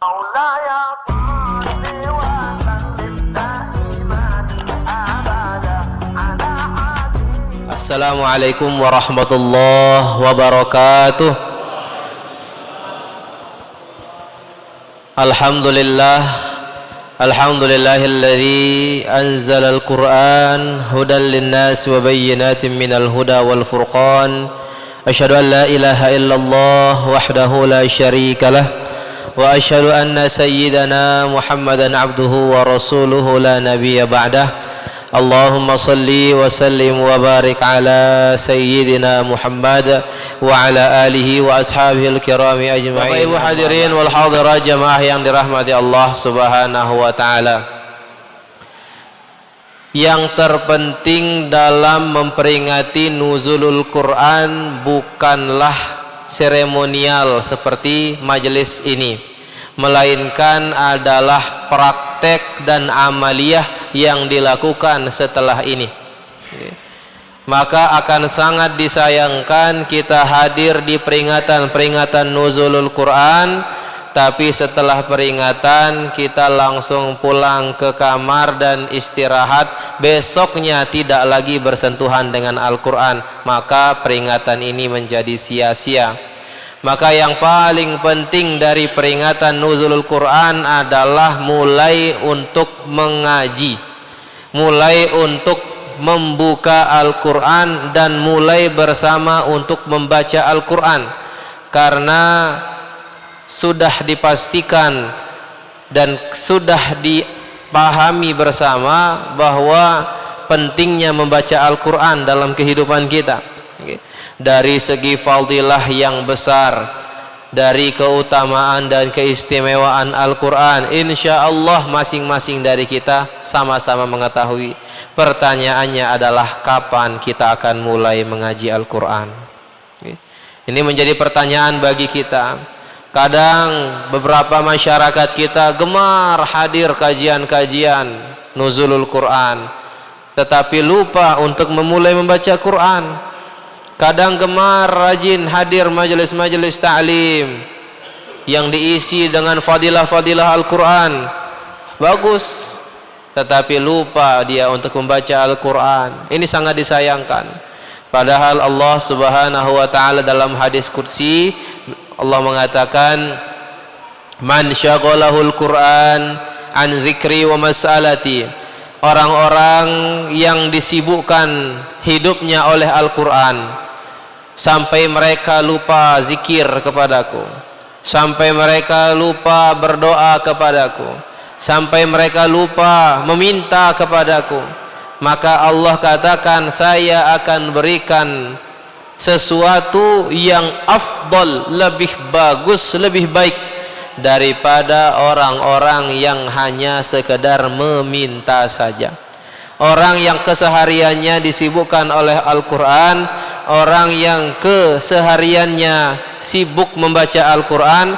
مولاي صل وسلم دائما ابدا على حبيبك. Assalamualaikum warahmatullahi wabarakatuh. Alhamdulillahilladzi anzalal Qur'an hudan linnas wa bayyinatin minal huda wal furqan. Asyhadu an la ilaha illallah wahdahu la syarika lah wa asyhadu anna sayyidana Muhammadan abduhu wa rasuluhu la nabiyya ba'dah. Allahumma salli wa sallim wa barik ala sayyidina Muhammad wa ala alihi wa ashabihi al-kirami ajma'in. Bapak Ibu hadirin wal hadirat jamaah yang dirahmati Allah Subhanahu wa taala. Yang terpenting dalam memperingati nuzulul Quran bukanlah seremonial seperti majelis ini, melainkan adalah praktek dan amaliyah yang dilakukan setelah ini. Maka akan sangat disayangkan kita hadir di peringatan nuzulul Quran, tapi setelah peringatan kita langsung pulang ke kamar dan istirahat, besoknya tidak lagi bersentuhan dengan Al-Quran, maka peringatan ini menjadi sia-sia. Maka yang paling penting dari peringatan nuzulul Quran adalah mulai untuk mengaji, mulai untuk membuka Al-Quran, dan mulai bersama untuk membaca Al-Quran. Karena sudah dipastikan dan sudah dipahami bersama bahwa pentingnya membaca Al-Quran dalam kehidupan kita. Dari segi fadilah yang besar, dari keutamaan dan keistimewaan Al-Quran, insya Allah masing-masing dari kita sama-sama mengetahui. Pertanyaannya adalah kapan kita akan mulai mengaji Al-Quran. Ini menjadi pertanyaan bagi kita. Kadang beberapa masyarakat kita gemar hadir kajian-kajian nuzulul Quran, tetapi lupa untuk memulai membaca Quran. Kadang gemar rajin hadir majelis-majelis ta'lim yang diisi dengan fadilah-fadilah Al-Quran, bagus, tetapi lupa dia untuk membaca Al-Quran. Ini sangat disayangkan. Padahal Allah Subhanahu wa ta'ala dalam hadis qudsi, Allah mengatakan, man syaghalahul Quran an dzikri wa mas'alati, orang-orang yang disibukkan hidupnya oleh Al-Quran sampai mereka lupa zikir kepadaku, sampai mereka lupa berdoa kepadaku, sampai mereka lupa meminta kepadaku, maka Allah katakan, saya akan berikan sesuatu yang afdal, lebih bagus, lebih baik daripada orang-orang yang hanya sekedar meminta saja. Orang yang kesehariannya disibukkan oleh Al-Quran, orang yang kesehariannya sibuk membaca Al-Quran,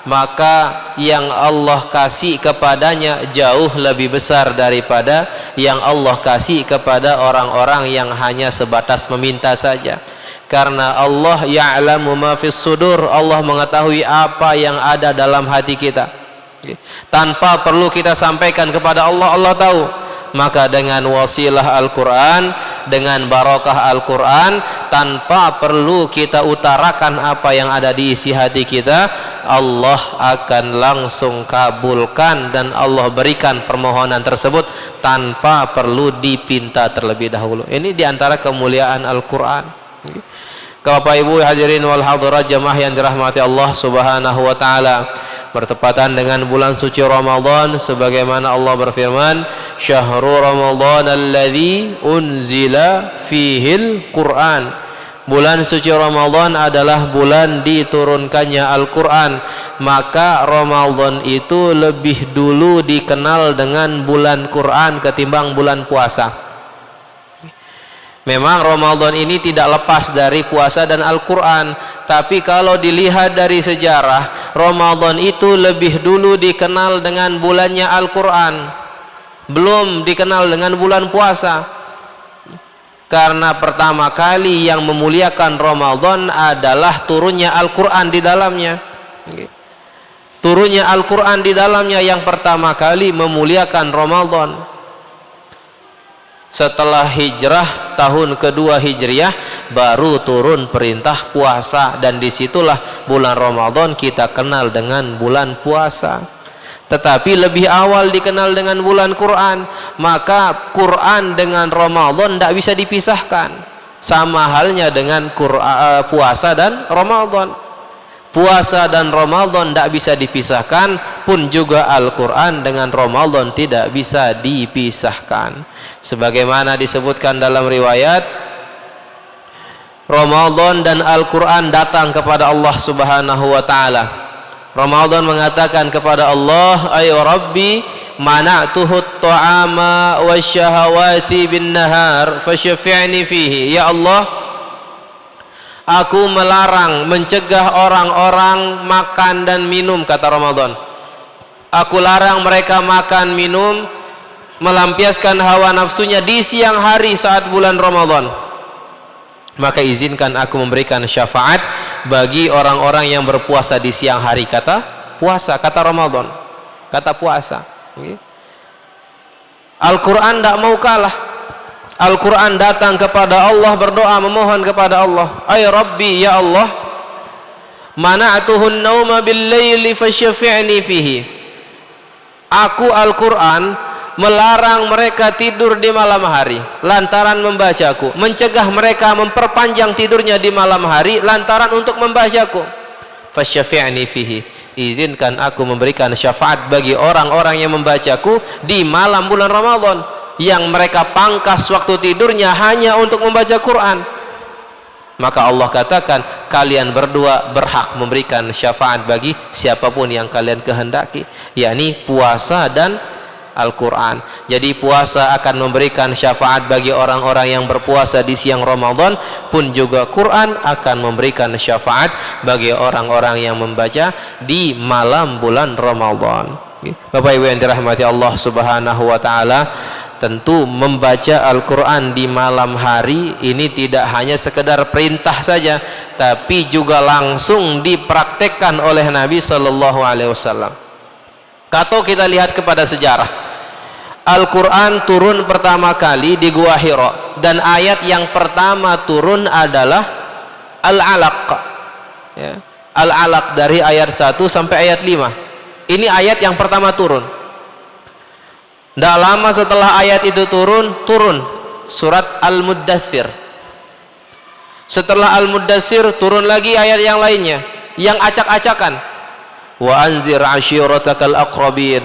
maka yang Allah kasih kepadanya jauh lebih besar daripada yang Allah kasih kepada orang-orang yang hanya sebatas meminta saja. Karena Allah ya'lamu ma fis sudur, Allah mengetahui apa yang ada dalam hati kita. Tanpa perlu kita sampaikan kepada Allah, Allah tahu. Maka dengan wasilah Al-Quran, dengan barakah Al-Quran, tanpa perlu kita utarakan apa yang ada di isi hati kita, Allah akan langsung kabulkan dan Allah berikan permohonan tersebut tanpa perlu dipinta terlebih dahulu. Ini diantara kemuliaan Al-Quran. Bapak Ibu hadirin wal hadirat jamaah yang dirahmati Allah Subhanahu wa taala, bertepatan dengan bulan suci Ramadan, sebagaimana Allah berfirman, syahrul Ramadan alladzi unzila fihil Quran. Bulan suci Ramadan adalah bulan diturunkannya Al-Quran, maka Ramadan itu lebih dulu dikenal dengan bulan Quran ketimbang bulan puasa. Memang Ramadan ini tidak lepas dari puasa dan Al-Quran, tapi kalau dilihat dari sejarah, Ramadan itu lebih dulu dikenal dengan bulannya Al-Quran, belum dikenal dengan bulan puasa. Karena pertama kali yang memuliakan Ramadan adalah turunnya Al-Quran di dalamnya. turunnya Al-Quran di dalamnya yang pertama kali memuliakan Ramadan. Setelah hijrah tahun kedua hijriah baru turun perintah puasa, dan disitulah bulan Ramadan kita kenal dengan bulan puasa. Tetapi lebih awal dikenal dengan bulan Quran, maka Quran dengan Ramadan tidak bisa dipisahkan. Sama halnya dengan puasa dan Ramadan. Puasa dan Ramadan tidak bisa dipisahkan, pun juga Al-Quran dengan Ramadan tidak bisa dipisahkan. Sebagaimana disebutkan dalam riwayat, Ramadan dan Al-Quran datang kepada Allah Subhanahu wa ta'ala. Ramadan mengatakan kepada Allah, ayo Rabbi, mana'tuhu ta'ama wa syahawati bin nahar fasyafi'ni fihi. Ya Allah, aku melarang, mencegah orang-orang makan dan minum, kata Ramadan. Aku larang mereka makan, minum, melampiaskan hawa nafsunya di siang hari saat bulan Ramadan. Maka izinkan aku memberikan syafaat bagi orang-orang yang berpuasa di siang hari. Kata puasa, kata Ramadan, kata puasa. Al-Quran tidak mau kalah. Al-Quran datang kepada Allah, berdoa, memohon kepada Allah, ay Rabbi, ya Allah, mana'tuhun nauma bil-laili fasyafi'ni fihi. Aku Al-Quran melarang mereka tidur di malam hari lantaran membacaku, mencegah mereka memperpanjang tidurnya di malam hari lantaran untuk membacaku. Fasyafi'ni fihi, izinkan aku memberikan syafaat bagi orang-orang yang membacaku di malam bulan Ramadan, yang mereka pangkas waktu tidurnya hanya untuk membaca Quran. Maka Allah katakan, kalian berdua berhak memberikan syafaat bagi siapapun yang kalian kehendaki, yakni puasa dan Al-Quran. Jadi puasa akan memberikan syafaat bagi orang-orang yang berpuasa di siang Ramadan, pun juga Quran akan memberikan syafaat bagi orang-orang yang membaca di malam bulan Ramadan. Bapak Ibu yang dirahmati Allah Subhanahu wa ta'ala, tentu membaca Al-Quran di malam hari ini tidak hanya sekedar perintah saja, tapi juga langsung dipraktekkan oleh Nabi Sallallahu Alaihi Wasallam. Kalau kita lihat kepada sejarah, Al-Quran turun pertama kali di Gua Hira, dan ayat yang pertama turun adalah Al-Alaq, ya. Al-Alaq dari ayat 1 sampai ayat 5. Ini ayat yang pertama turun. Tidak lama setelah ayat itu turun surat Al-Muddathir. Setelah Al-Muddathir turun lagi ayat yang lainnya yang acak-acakan. Wa anzir ashiratakal aqrabin.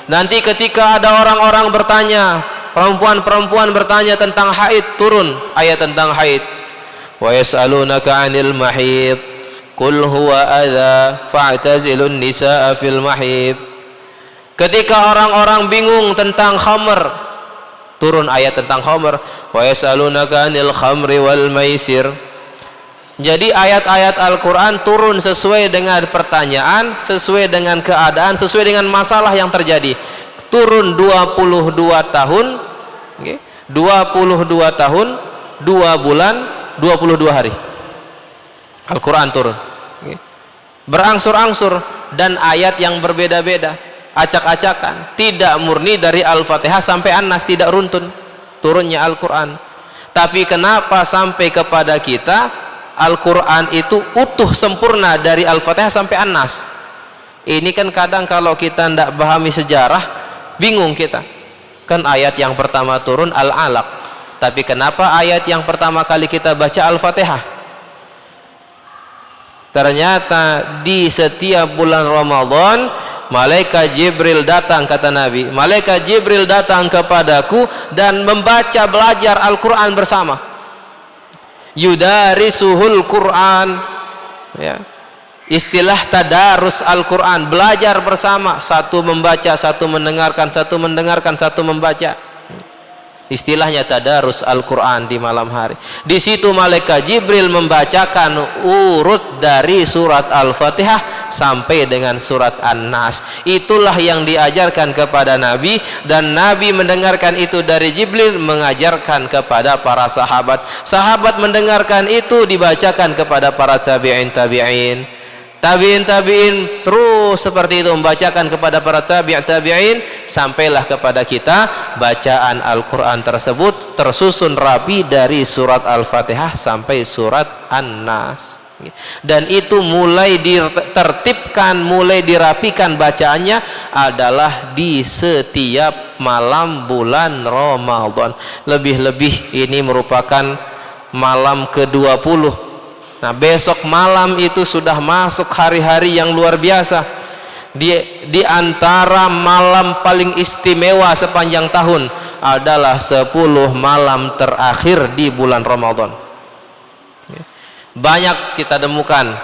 Nanti ketika ada orang-orang bertanya, perempuan-perempuan bertanya tentang haid, turun ayat tentang haid. Wa yas'alunaka 'anil mahid qul huwa adza fa'tazilun nisaa fil mahid. Ketika orang-orang bingung tentang khamr, turun ayat tentang khamr. Wa yas'alunaka 'anil khamri wal maisir. Jadi ayat-ayat Al-Quran turun sesuai dengan pertanyaan, sesuai dengan keadaan, sesuai dengan masalah yang terjadi. Turun 22 tahun, okay? 22 tahun, 2 bulan, 22 hari. Al-Quran turun, okay? Berangsur-angsur, dan ayat yang berbeda-beda, acak-acakan, tidak murni dari Al-Fatihah sampai An-Nas, tidak runtun turunnya Al-Quran. Tapi kenapa sampai kepada kita Al-Quran itu utuh sempurna dari Al-Fatihah sampai An-Nas? Ini kan kadang kalau kita tidak pahami sejarah, bingung kita. Kan ayat yang pertama turun Al-Alaq, tapi kenapa ayat yang pertama kali kita baca Al-Fatihah? Ternyata di setiap bulan Ramadan malaikat Jibril datang, kata Nabi, malaikat Jibril datang kepadaku dan membaca, belajar Al-Quran bersama. Yudarisuhul Quran, ya. Istilah tadarus Al-Quran, belajar bersama, satu membaca, satu mendengarkan, satu mendengarkan, satu membaca. Istilahnya tadarus Al-Quran di malam hari. Di situ malaikat Jibril membacakan urut dari surat Al-Fatihah sampai dengan surat An-Nas. Itulah yang diajarkan kepada Nabi, dan Nabi mendengarkan itu dari Jibril, mengajarkan kepada para sahabat. Sahabat mendengarkan itu, dibacakan kepada para tabi'in. Tabi'in terus seperti itu membacakan kepada para tabi'in sampailah kepada kita bacaan Al-Quran tersebut tersusun rapi dari surat Al-Fatihah sampai surat An-Nas, dan itu mulai ditertibkan, mulai dirapikan bacaannya adalah di setiap malam bulan Ramadan. Lebih-lebih ini merupakan malam ke-20. Nah, besok malam itu sudah masuk hari-hari yang luar biasa. Di antara malam paling istimewa sepanjang tahun adalah 10 malam terakhir di bulan Ramadan. Banyak kita temukan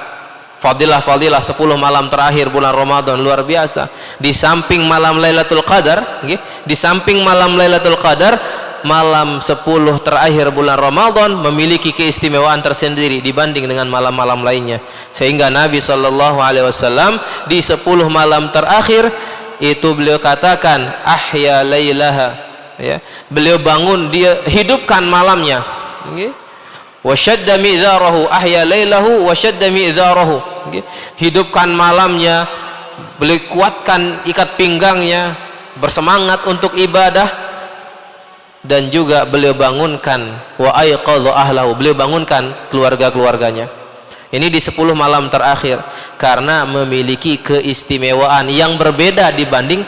fadilah-fadilah 10 malam terakhir bulan Ramadan, luar biasa. Di samping malam Lailatul Qadar, di samping malam Lailatul Qadar, malam 10 terakhir bulan Ramadan memiliki keistimewaan tersendiri dibanding dengan malam-malam lainnya, sehingga Nabi Shallallahu Alaihi Wasallam di 10 malam terakhir itu beliau katakan ahya lailaha, ya, beliau bangun, dia hidupkan malamnya, wasyadda mi'dzarahu, ahya lailahu wasyadda mi'dzarahu, hidupkan malamnya, beliau kuatkan ikat pinggangnya, bersemangat untuk ibadah, dan juga beliau bangunkan wa aiqadha ahlahu, beliau bangunkan keluarga-keluarganya. Ini di 10 malam terakhir karena memiliki keistimewaan yang berbeda dibanding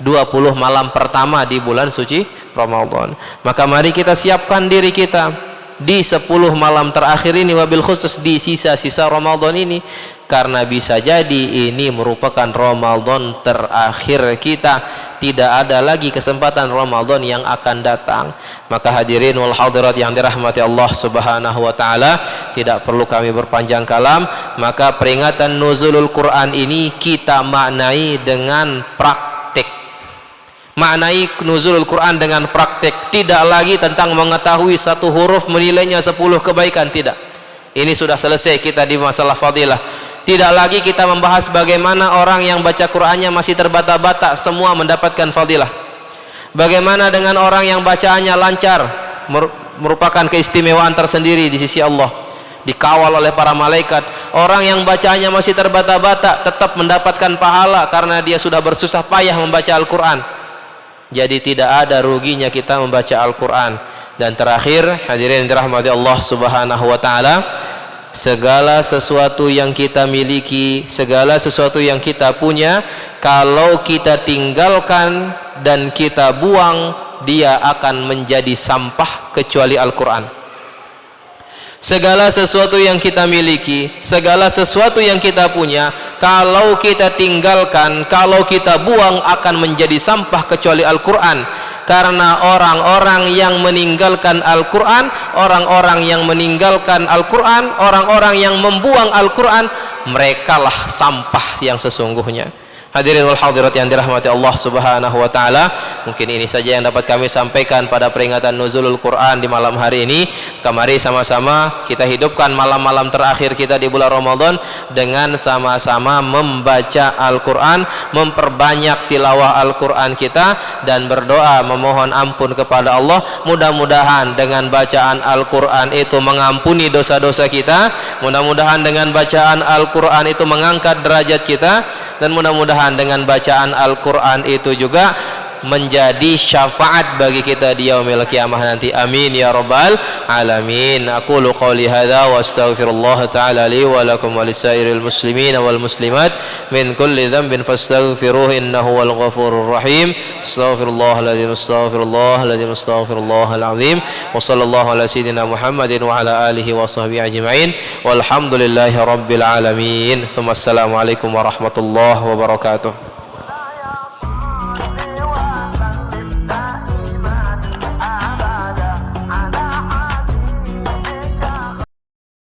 20 malam pertama di bulan suci Ramadan. Maka mari kita siapkan diri kita di 10 malam terakhir ini, wabil khusus di sisa-sisa Ramadan ini, karena bisa jadi ini merupakan Ramadan terakhir kita, tidak ada lagi kesempatan Ramadan yang akan datang. Maka hadirin wal hadirat yang dirahmati Allah Subhanahu wa taala, tidak perlu kami berpanjang kalam, maka peringatan nuzulul Quran ini kita maknai dengan praktek. Maknai nuzulul Quran dengan praktek, tidak lagi tentang mengetahui satu huruf menilainya 10 kebaikan, tidak. Ini sudah selesai kita di masalah fadilah. Tidak lagi kita membahas bagaimana orang yang baca Qur'annya masih terbata-bata semua mendapatkan fadilah. Bagaimana dengan orang yang bacaannya lancar, merupakan keistimewaan tersendiri di sisi Allah, dikawal oleh para malaikat. Orang yang bacaannya masih terbata-bata tetap mendapatkan pahala karena dia sudah bersusah payah membaca Al-Quran. Jadi tidak ada ruginya kita membaca Al-Quran. Dan terakhir, hadirin dirahmati Allah Subhanahu wa taala, segala sesuatu yang kita miliki, segala sesuatu yang kita punya, kalau kita tinggalkan dan kita buang, dia akan menjadi sampah kecuali Al-Quran. Segala sesuatu yang kita miliki, segala sesuatu yang kita punya, kalau kita tinggalkan, kalau kita buang, akan menjadi sampah kecuali Al-Quran. Karena orang-orang yang meninggalkan Al-Quran, orang-orang yang meninggalkan Al-Quran, orang-orang yang membuang Al-Quran, merekalah sampah yang sesungguhnya. Hadirin wal hadirat yang dirahmati Allah Subhanahu wa taala, mungkin ini saja yang dapat kami sampaikan pada peringatan nuzulul Quran di malam hari ini. Mari sama-sama kita hidupkan malam-malam terakhir kita di bulan Ramadan dengan sama-sama membaca Al-Quran, memperbanyak tilawah Al-Quran kita, dan berdoa memohon ampun kepada Allah. Mudah-mudahan dengan bacaan Al-Quran itu mengampuni dosa-dosa kita, mudah-mudahan dengan bacaan Al-Quran itu mengangkat derajat kita, dan mudah-mudahan dengan bacaan Al-Quran itu juga menjadi syafaat bagi kita di yaumil qiyamah nanti. Amin ya rabbal alamin. Aqulu qouli hadza wa astaghfirullah ta'ala li wa lakum wa lisairil muslimin wal muslimat min kulli dhanbin fastaghfiruhu innahu wal ghafurur rahim. Astaghfirullahaladzim, astaghfirullahaladzim, astaghfirullahaladzim. Wa sallallahu ala sayyidina Muhammadin wa ala alihi wa sahbihi ajma'in. Walhamdulillahi rabbil alamin. Assalamualaikum warahmatullahi wabarakatuh.